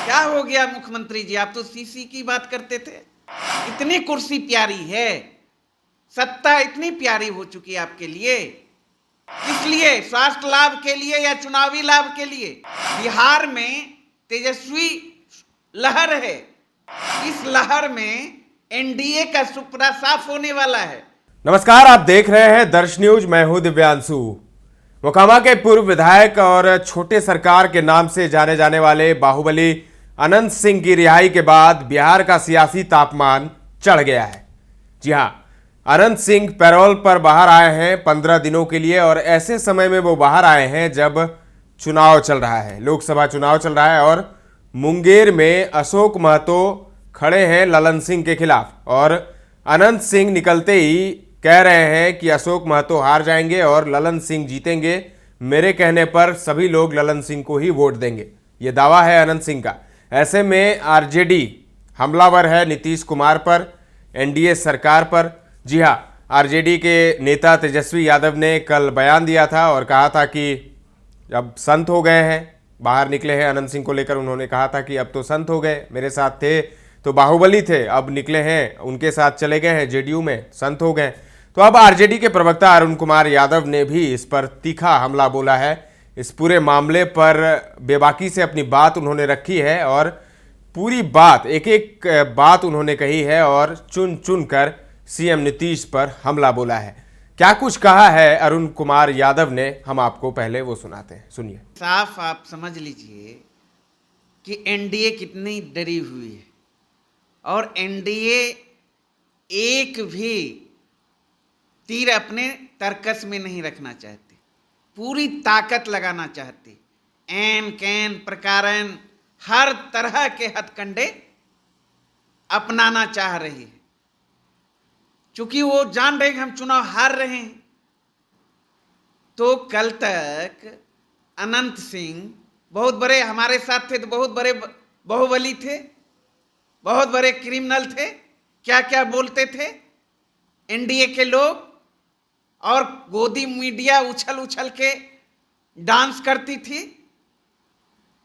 क्या हो गया मुख्यमंत्री जी? आप तो सीसी की बात करते थे। इतनी कुर्सी प्यारी है, सत्ता इतनी प्यारी हो चुकी है आपके लिए, किस लिए? स्वास्थ्य लाभ के लिए या चुनावी लाभ के लिए? बिहार में तेजस्वी लहर है, इस लहर में एनडीए का सुपड़ा साफ होने वाला है। नमस्कार, आप देख रहे हैं दर्श न्यूज। मैं हूं दिव्यांशु। मोकामा के पूर्व विधायक और छोटे सरकार के नाम से जाने जाने वाले बाहुबली अनंत सिंह की रिहाई के बाद बिहार का सियासी तापमान चढ़ गया है। जी हां, अनंत सिंह पैरोल पर बाहर आए हैं 15 दिनों के लिए, और ऐसे समय में वो बाहर आए हैं जब चुनाव चल रहा है, लोकसभा चुनाव चल रहा है, और मुंगेर में अशोक महतो खड़े हैं ललन सिंह के खिलाफ, और अनंत सिंह निकलते ही कह रहे हैं कि अशोक महतो हार जाएंगे और ललन सिंह जीतेंगे। मेरे कहने पर सभी लोग ललन सिंह को ही वोट देंगे, ये दावा है अनंत सिंह का। ऐसे में आरजेडी हमलावर है नीतीश कुमार पर, एनडीए सरकार पर। जी हां, आरजेडी के नेता तेजस्वी यादव ने कल बयान दिया था और कहा था कि अब संत हो गए हैं, बाहर निकले हैं अनंत सिंह को लेकर। उन्होंने कहा था कि अब तो संत हो गए, मेरे साथ थे तो बाहुबली थे, अब निकले हैं उनके साथ चले गए हैं जेडीयू में, संत हो गए। तो अब आरजेडी के प्रवक्ता अरुण कुमार यादव ने भी इस पर तीखा हमला बोला है। इस पूरे मामले पर बेबाकी से अपनी बात उन्होंने रखी है और पूरी बात, एक एक बात उन्होंने कही है और चुन चुन कर सीएम नीतीश पर हमला बोला है। क्या कुछ कहा है अरुण कुमार यादव ने, हम आपको पहले वो सुनाते हैं, सुनिए। साफ आप समझ लीजिए कि एनडीए कितनी डरी हुई है, और एनडीए एक भी तीर अपने तरकस में नहीं रखना चाहती, पूरी ताकत लगाना चाहती, एन कैन प्रकारन हर तरह के हथकंडे अपनाना चाह रही है, क्योंकि वो जान रहे कि हम चुनाव हार रहे हैं। तो कल तक अनंत सिंह बहुत बड़े हमारे साथ थे, तो बहुत बड़े बाहुबली थे, बहुत बड़े क्रिमिनल थे, क्या क्या बोलते थे एनडीए के लोग, और गोदी मीडिया उछल उछल के डांस करती थी।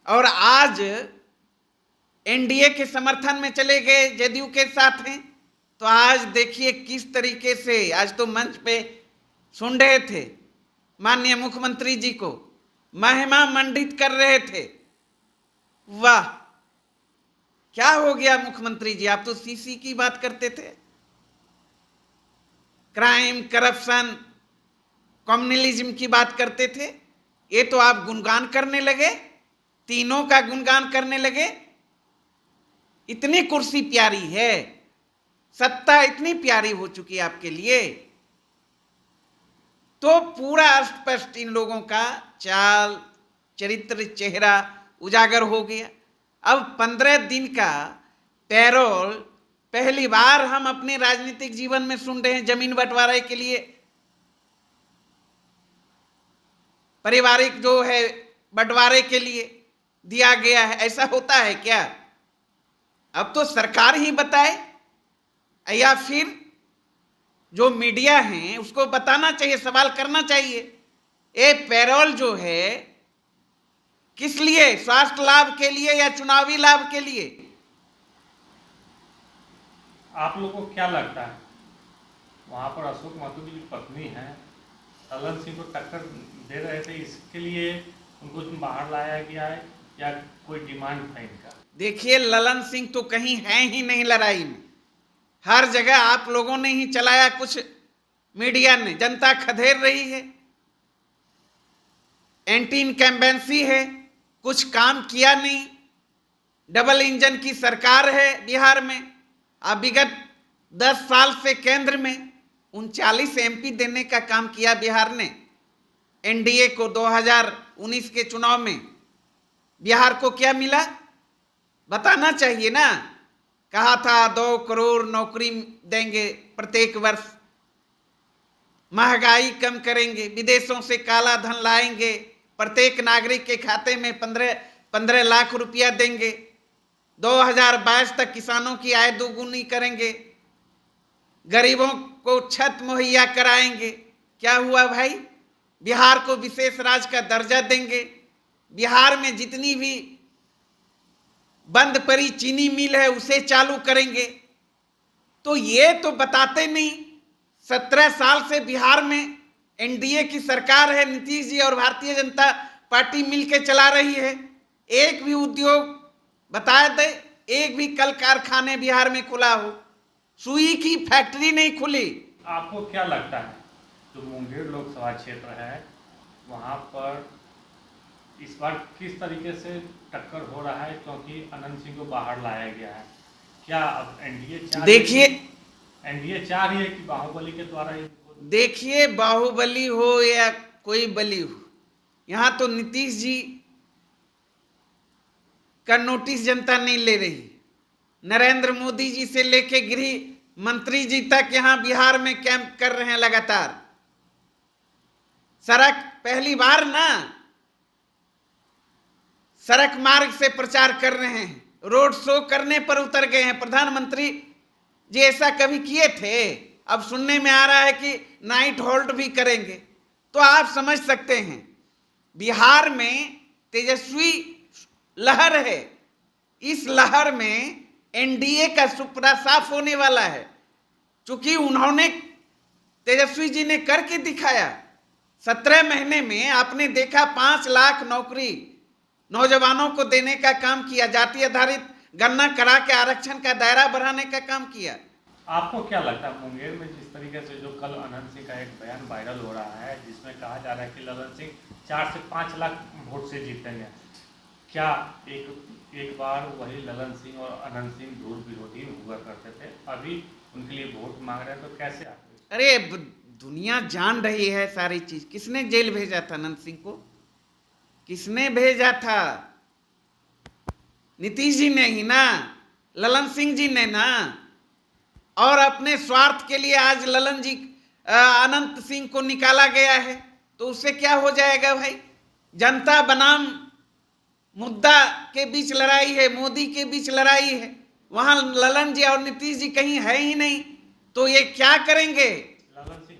और आज एनडीए के समर्थन में चले गए, जेडीयू के साथ हैं। तो आज देखिए किस तरीके से, आज तो मंच पे सुन रहे थे माननीय मुख्यमंत्री जी को महिमा मंडित कर रहे थे। वाह, क्या हो गया मुख्यमंत्री जी? आप तो सीसी की बात करते थे, क्राइम, करप्शन, कम्युनलिज्म की बात करते थे, ये तो आप गुणगान करने लगे, तीनों का गुणगान करने लगे। इतनी कुर्सी प्यारी है, सत्ता इतनी प्यारी हो चुकी है आपके लिए, तो पूरा स्पष्ट इन लोगों का चाल, चरित्र, चेहरा उजागर हो गया। अब 15 दिन का पैरोल पहली बार हम अपने राजनीतिक जीवन में सुन रहे हैं। जमीन बंटवारे के लिए पारिवारिक जो है बंटवारे के लिए दिया गया है, ऐसा होता है क्या? अब तो सरकार ही बताए, या फिर जो मीडिया है उसको बताना चाहिए, सवाल करना चाहिए। ये पैरोल जो है किस लिए? स्वास्थ्य लाभ के लिए या चुनावी लाभ के लिए? आप लोगों को क्या लगता है, वहाँ पर अशोक महतो की जो पत्नी है ललन सिंह को टक्कर दे रहे थे, इसके लिए उनको बाहर लाया गया है या कोई डिमांड था इनका? देखिए, ललन सिंह तो कहीं है ही नहीं लड़ाई में, हर जगह आप लोगों ने ही चलाया, कुछ मीडिया ने, जनता खदेड़ रही है, एंटी इनकम्बेंसी है, कुछ काम किया नहीं। डबल इंजन की सरकार है बिहार में। अब विगत 10 साल से केंद्र में 39 एमपी देने का काम किया बिहार ने एनडीए को। 2019 के चुनाव में बिहार को क्या मिला बताना चाहिए ना। कहा था 2 करोड़ नौकरी देंगे प्रत्येक वर्ष, महंगाई कम करेंगे, विदेशों से काला धन लाएंगे, प्रत्येक नागरिक के खाते में 15 लाख रुपया देंगे, 2022 तक किसानों की आय दोगुनी करेंगे, गरीबों को छत मुहैया कराएंगे। क्या हुआ भाई? बिहार को विशेष राज्य का दर्जा देंगे। बिहार में जितनी भी बंद पड़ी चीनी मिल है उसे चालू करेंगे। तो ये तो बताते नहीं। 17 साल से बिहार में एनडीए की सरकार है, नीतीश जी और भारतीय जनता पार्टी मिलकर चला रही है। एक भी उद्योग बता दे, एक भी कल कारखाने बिहार में खुला हो? सुई की फैक्ट्री नहीं खुली। आपको क्या लगता है जो मुंगेर लोकसभा क्षेत्र है वहाँ पर इस बार किस तरीके से टक्कर हो रहा है, क्योंकि अनंत सिंह को बाहर लाया गया है? क्या अब एनडीए चाह रही है कि बाहुबली के द्वारा देखिए, बाहुबली हो या कोई बली हो, यहाँ तो नीतीश जी का नोटिस जनता नहीं ले रही। नरेंद्र मोदी जी से लेके गृह मंत्री जी तक यहाँ बिहार में कैंप कर रहे हैं लगातार। सड़क पहली बार ना सड़क मार्ग से प्रचार कर रहे हैं, रोड शो करने पर उतर गए हैं। प्रधानमंत्री जी ऐसा कभी किए थे? अब सुनने में आ रहा है कि नाइट होल्ड भी करेंगे। तो आप समझ सकते हैं बिहार में तेजस्वी लहर है। इस लहर में एनडीए का सुपड़ा साफ होने वाला है, क्योंकि उन्होंने तेजस्वी जी ने करके दिखाया। 17 महीने में आपने देखा 5 लाख नौकरी नौजवानों को देने का काम किया, जाति आधारित गणना करा के आरक्षण का दायरा बढ़ाने का काम किया। आपको क्या लगता है मुंगेर में जिस तरीके से जो कल अनंत सिंह का एक बयान वायरल हो रहा है जिसमें कहा जा रहा है कि ललन सिंह 4 से 5 लाख वोट से जीतेंगे, क्या एक बार वही ललन सिंह और अनंत सिंह दूर विरोधी हुआ करते थे, अभी उनके लिए वोट मांग रहे हैं, तो कैसे आते? अरे दुनिया जान रही है सारी चीज। किसने जेल भेजा था अनंत सिंह को? किसने भेजा था? नीतीश जी ने ही ना, ललन सिंह जी ने ना। और अपने स्वार्थ के लिए आज अनंत सिंह को निकाला गया है, तो उससे क्या हो जाएगा भाई? जनता बनाम मुद्दा के बीच लड़ाई है, मोदी के बीच लड़ाई है। वहां ललन जी और नीतीश जी कहीं है ही नहीं, तो ये क्या करेंगे? ललन सिंह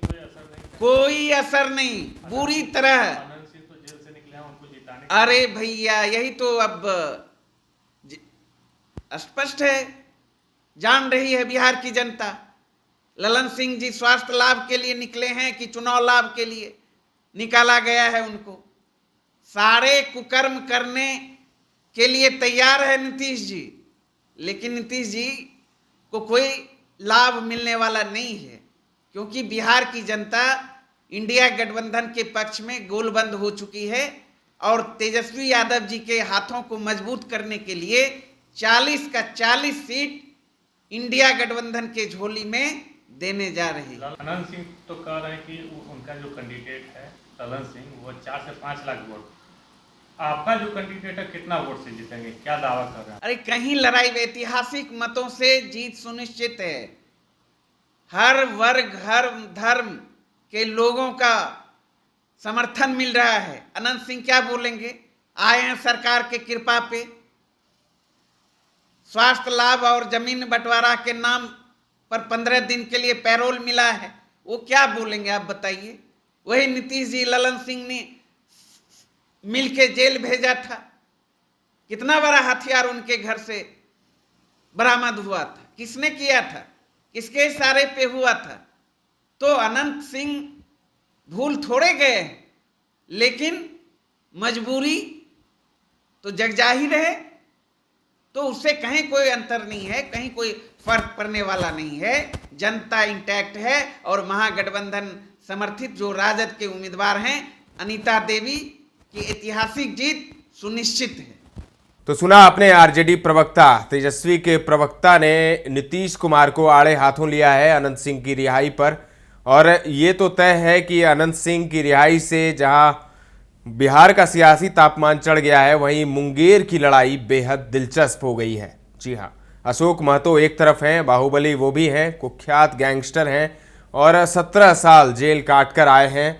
कोई असर नहीं, बुरी तरह। अनंत सिंह तो जेल से निकले हैं, उनको जिताने अरे भैया, यही तो अब स्पष्ट है, जान रही है बिहार की जनता। ललन सिंह जी स्वास्थ्य लाभ के लिए निकले हैं कि चुनाव लाभ के लिए निकाला गया है उनको? सारे कुकर्म करने के लिए तैयार है नीतीश जी, लेकिन नीतीश जी को कोई लाभ मिलने वाला नहीं है, क्योंकि बिहार की जनता इंडिया गठबंधन के पक्ष में गोलबंद हो चुकी है और तेजस्वी यादव जी के हाथों को मजबूत करने के लिए 40 का 40 सीट इंडिया गठबंधन के झोली में देने जा रही है। अनंत सिंह तो कह रहे हैं कि उनका जो कैंडिडेट है ललन सिंह वो 4 से 5 लाख वोट, आपका जो कैंडिडेट है कितना वोट से जीतेंगे, क्या दावा कर रहे हैं? अरे कहीं लड़ाई ऐतिहासिक मतों से जीत सुनिश्चित है। हर वर्ग हर धर्म के लोगों का समर्थन मिल रहा है। अनंत सिंह क्या बोलेंगे? आए हैं सरकार के कृपा पे, स्वास्थ्य लाभ और जमीन बंटवारा के नाम पर 15 दिन के लिए पैरोल मिला है, वो क्या बोलेंगे आप बताइए? वही नीतीश जी ललन सिंह ने मिलके जेल भेजा था, कितना बड़ा हथियार उनके घर से बरामद हुआ था, किसने किया था, किसके इशारे पे हुआ था? तो अनंत सिंह भूल थोड़े गए, लेकिन मजबूरी तो जगजाहिर है, तो उससे कहीं कोई अंतर नहीं है, कहीं कोई फर्क पड़ने वाला नहीं है। जनता इंटैक्ट है और महागठबंधन समर्थित जो राजद के उम्मीदवार हैं अनीता देवी की ऐतिहासिक जीत सुनिश्चित है। तो सुना आपने, आरजेडी प्रवक्ता तेजस्वी के प्रवक्ता ने नीतीश कुमार को आड़े हाथों लिया है अनंत सिंह की रिहाई पर, और ये तो तय है कि अनंत सिंह की रिहाई से जहां बिहार का सियासी तापमान चढ़ गया है, वहीं मुंगेर की लड़ाई बेहद दिलचस्प हो गई है। जी हां, अशोक महतो एक तरफ हैं, बाहुबली वो भी हैं, कुख्यात गैंगस्टर हैं और 17 साल जेल काट कर आए हैं।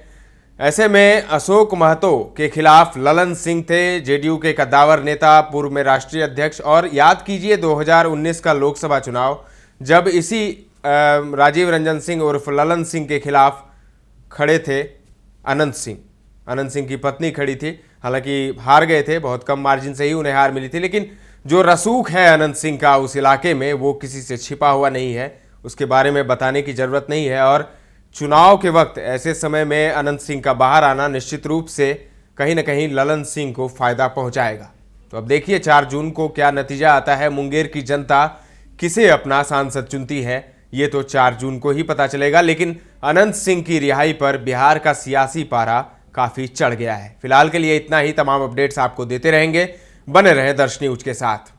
ऐसे में अशोक महतो के खिलाफ ललन सिंह थे, जेडीयू के कद्दावर नेता, पूर्व में राष्ट्रीय अध्यक्ष, और याद कीजिए 2019 का लोकसभा चुनाव, जब इसी राजीव रंजन सिंह उर्फ ललन सिंह के खिलाफ खड़े थे अनंत सिंह की पत्नी खड़ी थी। हालांकि हार गए थे, बहुत कम मार्जिन से ही उन्हें हार मिली थी, लेकिन जो रसूख है अनंत सिंह का उस इलाके में वो किसी से छिपा हुआ नहीं है, उसके बारे में बताने की जरूरत नहीं है। और चुनाव के वक्त ऐसे समय में अनंत सिंह का बाहर आना निश्चित रूप से कहीं ना कहीं ललन सिंह को फायदा पहुंचाएगा। तो अब देखिए 4 जून को क्या नतीजा आता है, मुंगेर की जनता किसे अपना सांसद चुनती है, ये तो 4 जून को ही पता चलेगा। लेकिन अनंत सिंह की रिहाई पर बिहार का सियासी पारा काफी चढ़ गया है। फिलहाल के लिए इतना ही। तमाम अपडेट्स आपको देते रहेंगे, बने रहें दर्श न्यूज के साथ।